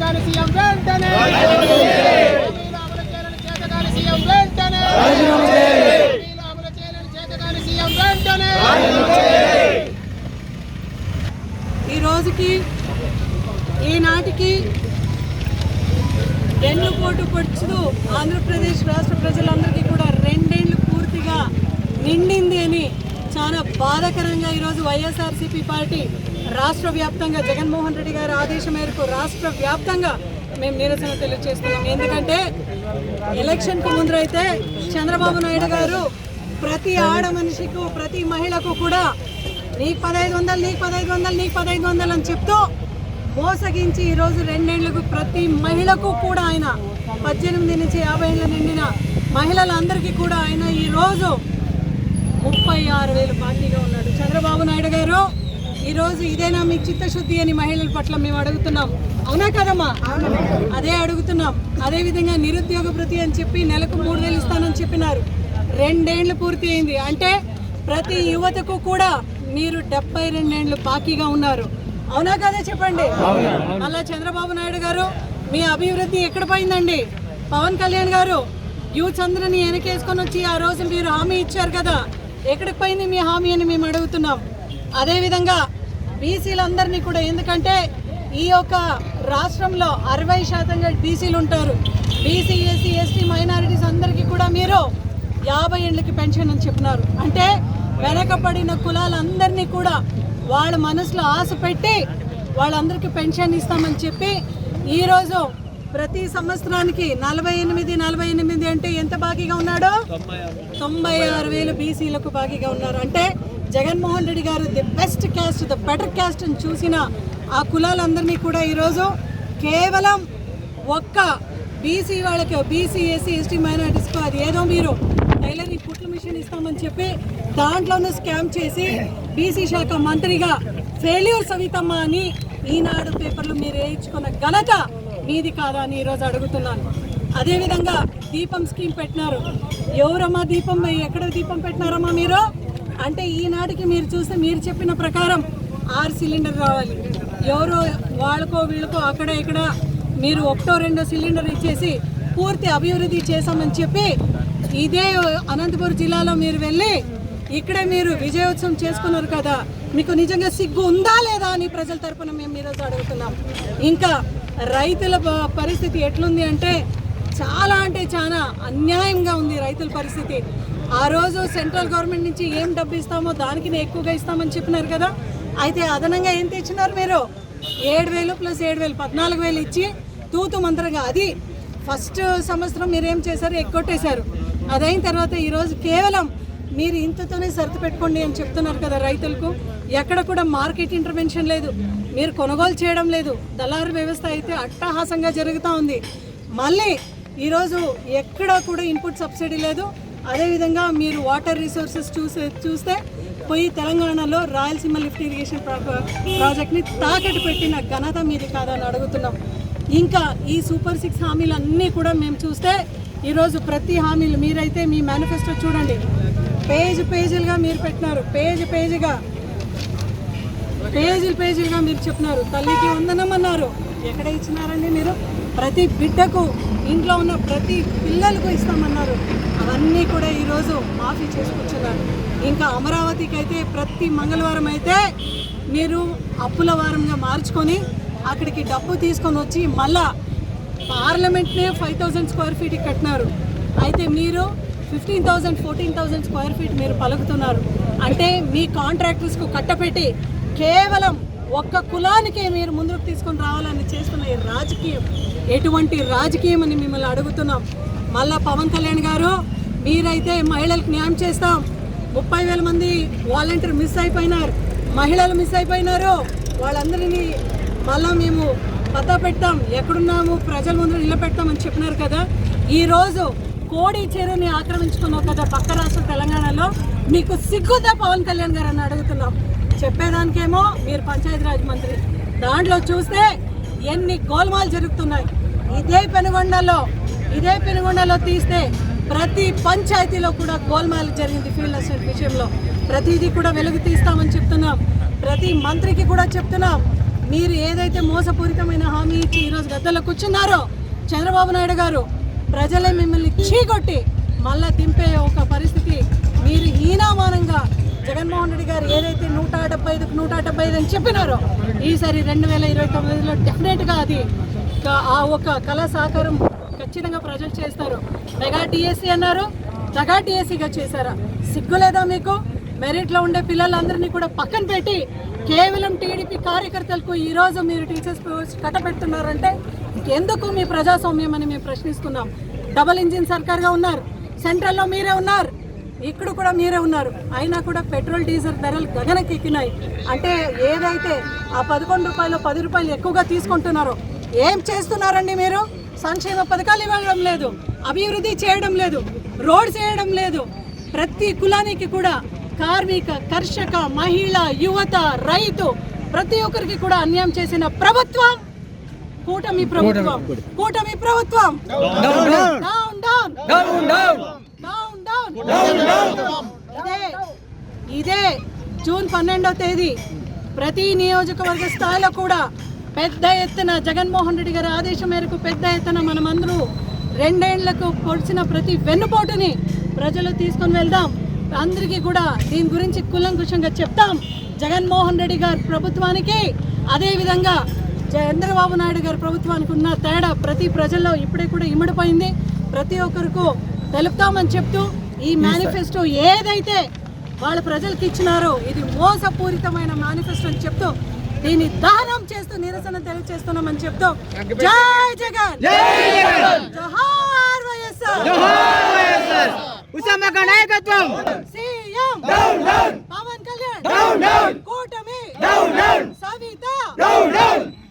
చేతగాని సీఎం వెంటనే అమలు చేయాలని చేతగాని సీఎం వెంటనే అమలు చేయాలని చేతగాని సీఎం వెంటనే. ఈ రోజుకి ఈనాటికి వెన్నుపోటు పొడుచుతూ ఆంధ్రప్రదేశ్ రాష్ట్ర ప్రజలందరికీ కూడా 2 ఏళ్ళు పూర్తిగా నిండింది అని చాలా బాధాకరంగా ఈరోజు వైఎస్ఆర్సీపీ పార్టీ రాష్ట్ర వ్యాప్తంగా జగన్మోహన్ రెడ్డి గారి ఆదేశం మేరకు రాష్ట్ర వ్యాప్తంగా మేము నిరసన తెలియజేస్తున్నాం. ఎందుకంటే ఎలక్షన్కు ముందు అయితే చంద్రబాబు నాయుడు గారు ప్రతి ఆడ మనిషికి ప్రతి మహిళకు కూడా నీకు 1500 నీకు 1500 నీకు 1500 అని చెప్తూ మోసగించి ఈరోజు 2 ఏళ్లకు ప్రతి మహిళకు కూడా ఆయన 18 నుంచి 50 ఏళ్ళ నిండిన మహిళలందరికీ కూడా ఆయన ఈరోజు 36,000 బాకీగా ఉన్నాడు. చంద్రబాబు నాయుడు గారు ఈరోజు ఇదేనా మీ చిత్తశుద్ధి అని మహిళల పట్ల మేము అడుగుతున్నాం. అవునా కదమ్మా? అదే అడుగుతున్నాం. అదేవిధంగా నిరుద్యోగ భృతి అని చెప్పి నెలకు 3,000 ఇస్తానని చెప్పినారు. 2 ఏళ్ళు పూర్తి అయింది. అంటే ప్రతి యువతకు కూడా మీరు 72 ఏళ్ళు బాకీగా ఉన్నారు. అవునా కదా చెప్పండి. అలా చంద్రబాబు నాయుడు గారు మీ అభివృద్ధి ఎక్కడ పోయిందండి? పవన్ కళ్యాణ్ గారు యూత్ అందరిని వెనకేసుకొని వచ్చి ఆ రోజు మీరు హామీ ఇచ్చారు కదా, ఎక్కడికి పోయింది మీ హామీ అని మేము అడుగుతున్నాం. అదేవిధంగా బీసీలందరినీ కూడా, ఎందుకంటే ఈ యొక్క రాష్ట్రంలో 60% బీసీలు ఉంటారు. బీసీ, ఎస్సీ, ఎస్టీ, మైనారిటీస్ అందరికీ కూడా మీరు 50 ఏళ్ళకి పెన్షన్ అని చెప్పినారు. అంటే వెనకబడిన కులాలందరినీ కూడా వాళ్ళ మనసులో ఆశ పెట్టి వాళ్ళందరికీ పెన్షన్ ఇస్తామని చెప్పి ఈరోజు ప్రతి సంవత్సరానికి 48 అంటే ఎంత బాకీగా ఉన్నాడు? 96,000 బీసీలకు బాకీగా ఉన్నారు. అంటే జగన్మోహన్ రెడ్డి గారు the best caste, the better caste అని చూసిన ఆ కులాలందరినీ కూడా ఈరోజు కేవలం ఒక్క బీసీ వాళ్ళకి, బీసీ, ఎస్సీ, ఎస్టీ, మైనారిటీస్కు అది ఏదో మీరు టైలరింగ్ కుట్ల మిషన్ ఇస్తామని చెప్పి దాంట్లోనూ స్కామ్ చేసి బీసీ శాఖ మంత్రిగా ఫెయిల్యూర్ సవితమ్మ అని ఈనాడు పేపర్లు మీరు వేయించుకున్న ఘనత మీది కాదా అని ఈరోజు అడుగుతున్నాను. అదేవిధంగా దీపం స్కీమ్ పెట్టినారు. ఎవరమ్మా దీపం, ఎక్కడ దీపం పెట్టినారమ్మా మీరు? అంటే ఈనాటికి మీరు చూస్తే మీరు చెప్పిన ప్రకారం 6 సిలిండర్ రావాలి. ఎవరో వాళ్ళకో వీళ్ళకో అక్కడ ఇక్కడ మీరు 1-2 సిలిండర్ ఇచ్చేసి పూర్తి అభివృద్ధి చేశామని చెప్పి ఇదే అనంతపురం జిల్లాలో మీరు వెళ్ళి ఇక్కడే మీరు విజయోత్సవం చేసుకున్నారు కదా, మీకు నిజంగా సిగ్గు ఉందా లేదా అని ప్రజల తరపున మేము ఈరోజు అడుగుతున్నాం. ఇంకా రైతుల పరిస్థితి ఎట్లుంది అంటే చాలా అన్యాయంగా ఉంది రైతుల పరిస్థితి. ఆ రోజు సెంట్రల్ గవర్నమెంట్ నుంచి ఏం డబ్బు ఇస్తామో దానికి ఎక్కువగా ఇస్తామని చెప్పినారు కదా, అయితే అదనంగా ఏం తెచ్చినారు మీరు? 7,000 + 7,000 14,000 ఇచ్చి తూతు మంత్రంగా, అది ఫస్ట్ సంవత్సరం మీరేం చేశారు? ఎక్కొట్టేశారు. అదైన తర్వాత ఈరోజు కేవలం మీరు ఇంతతోనే సర్ది పెట్టుకోండి అని చెప్తున్నారు కదా రైతులకు. ఎక్కడ కూడా మార్కెట్ ఇంటర్వెన్షన్ లేదు, మీరు కొనుగోలు చేయడం లేదు. దళారు వ్యవస్థ అయితే అట్టహాసంగా జరుగుతూ ఉంది. మళ్ళీ ఈరోజు ఎక్కడ కూడా ఇన్పుట్ సబ్సిడీ లేదు. అదేవిధంగా మీరు వాటర్ రిసోర్సెస్ చూస్తే పోయి తెలంగాణలో రాయలసీమ లిఫ్ట్ ఇరిగేషన్ ప్రాజెక్ట్ని తాకట్టు పెట్టిన ఘనత మీది కాదని అడుగుతున్నాం. ఇంకా ఈ సూపర్ 6 హామీలన్నీ కూడా మేము చూస్తే ఈరోజు ప్రతి హామీలు మీరైతే మీ మేనిఫెస్టో చూడండి, పేజీలుగా మీరు పెట్టినారు. పేజీలుగా మీరు చెప్పినారు. తల్లికి వందనం అన్నారు. ఎక్కడ ఇచ్చినారండి మీరు? ప్రతి బిడ్డకు, ఇంట్లో ఉన్న ప్రతి పిల్లలకు ఇస్తామన్నారు. అవన్నీ కూడా ఈరోజు మాఫీ చేసుకొచ్చున్నారు. ఇంకా అమరావతికి అయితే ప్రతి మంగళవారం అయితే మీరు అప్పుల వారంగా మార్చుకొని అక్కడికి డబ్బు తీసుకొని వచ్చి మళ్ళా పార్లమెంట్నే 5,000 స్క్వేర్ ఫీట్ కట్టినారు. అయితే మీరు 15,000 14,000 స్క్వేర్ ఫీట్ మీరు పలుకుతున్నారు. అంటే మీ కాంట్రాక్టర్స్కు కట్టపెట్టి కేవలం ఒక్క కులానికే మీరు ముందుకు తీసుకొని రావాలని చేస్తున్న ఈ రాజకీయం ఎటువంటి రాజకీయం అని మిమ్మల్ని అడుగుతున్నాం. మళ్ళా పవన్ కళ్యాణ్ గారు మీరైతే మహిళలకు న్యాయం చేస్తాం, 30,000 మంది వాలంటీర్ మిస్ అయిపోయినారు, మహిళలు మిస్ అయిపోయినారు, వాళ్ళందరినీ మళ్ళా మేము పతా పెడతాం, ఎక్కడున్నాము ప్రజల ముందు నిలబెడతామని చెప్పినారు కదా. ఈరోజు కోడి చెరువుని ఆక్రమించుకున్నావు కదా పక్క రాష్ట్రం తెలంగాణలో, మీకు సిగ్గుదా పవన్ కళ్యాణ్ గారు అని అడుగుతున్నాం. చెప్పేదానికేమో మీరు పంచాయతీరాజ్ మంత్రి, దాంట్లో చూస్తే ఎన్ని గోల్మాలు జరుగుతున్నాయి. ఇదే పెనుగొండలో తీస్తే ప్రతి పంచాయతీలో కూడా గోల్మాల్ జరిగింది. ఫీల్డ్ అసిస్టెంట్ విషయంలో ప్రతిదీ కూడా వెలుగు తీస్తామని చెప్తున్నాం. ప్రతి మంత్రికి కూడా చెప్తున్నాం, మీరు ఏదైతే మోసపూరితమైన హామీ ఇచ్చి ఈరోజు గద్దెలో కూర్చున్నారో చంద్రబాబు నాయుడు గారు, ప్రజలే మిమ్మల్ని చీకొట్టి మళ్ళా దింపే ఒక పరిస్థితి మీరు హీనామానంగా జగన్మోహన్ రెడ్డి గారు ఏదైతే 175 అని చెప్పినారో ఈసారి 2029లో డెఫినెట్గా అది ఆ ఒక కళ సాకారం ఖచ్చితంగా ప్రజలు చేస్తారు. మెగా టీఎస్సీ అన్నారు, దగా టీఎస్సీగా చేశారా? సిగ్గు లేదా మీకు? మెరిట్లో ఉండే పిల్లలందరినీ కూడా పక్కన పెట్టి కేవలం టీడీపీ కార్యకర్తలకు ఈరోజు మీరు టీచర్స్ పోస్ట్ కట్టబెడుతున్నారంటే ఎందుకు మీ ప్రజాస్వామ్యం అని మేము ప్రశ్నిస్తున్నాం. డబుల్ ఇంజిన్ సర్కార్గా ఉన్నారు, సెంట్రల్లో మీరే ఉన్నారు, ఇక్కడ కూడా మీరే ఉన్నారు. అయినా కూడా పెట్రోల్ డీజిల్ ధరలు గగనకెక్కినాయి. అంటే ఏదైతే ఆ 11 రూపాయలు 10 రూపాయలు ఎక్కువగా తీసుకుంటున్నారో ఏం చేస్తున్నారండి మీరు? సంక్షేమ పథకాలు ఇవ్వడం లేదు, అభివృద్ధి చేయడం లేదు, రోడ్ చేయడం లేదు. ప్రతి కులానికి కూడా కార్మిక, కర్షక, మహిళ, యువత, రైతు ప్రతి ఒక్కరికి కూడా అన్యాయం చేసిన ప్రభుత్వం కూటమి ప్రభుత్వం. కూటమి ప్రభుత్వం ఇదే జూన్ 12వ తేదీ ప్రతి నియోజకవర్గ స్థాయిలో కూడా పెద్ద ఎత్తున జగన్మోహన్ రెడ్డి గారి ఆదేశం మేరకు పెద్ద ఎత్తున మనమందరూ 2 ఏళ్లకు పొడిచిన ప్రతి వెన్నుపోటుని ప్రజలు తీసుకొని వెళ్దాం. అందరికీ కూడా దీని గురించి కూలంకుషంగా చెప్తాం. జగన్మోహన్ రెడ్డి గారి ప్రభుత్వానికి అదేవిధంగా చంద్రబాబు నాయుడు గారి ప్రభుత్వానికి ఉన్న తేడా ప్రతి ప్రజల్లో ఇప్పుడే కూడా ఇమిడిపోయింది. ప్రతి ఒక్కరికి తెలుపుతామని చెప్తూ ఈ మేనిఫెస్టో ఏదైతే వాళ్ళ ప్రజలకు ఇచ్చినారో ఇది మోసపూరితమైన మేనిఫెస్టో అని చెప్తూ దీన్ని దహనం చేస్తూ నిరసన తెలియజేస్తున్నామని చెప్తూ జై జగన్, జోహార్ వైఎస్ఆర్, ఉస్మానియా నాయకత్వం, సీఎం పవన్ కళ్యాణ్, కూటమి, సవిత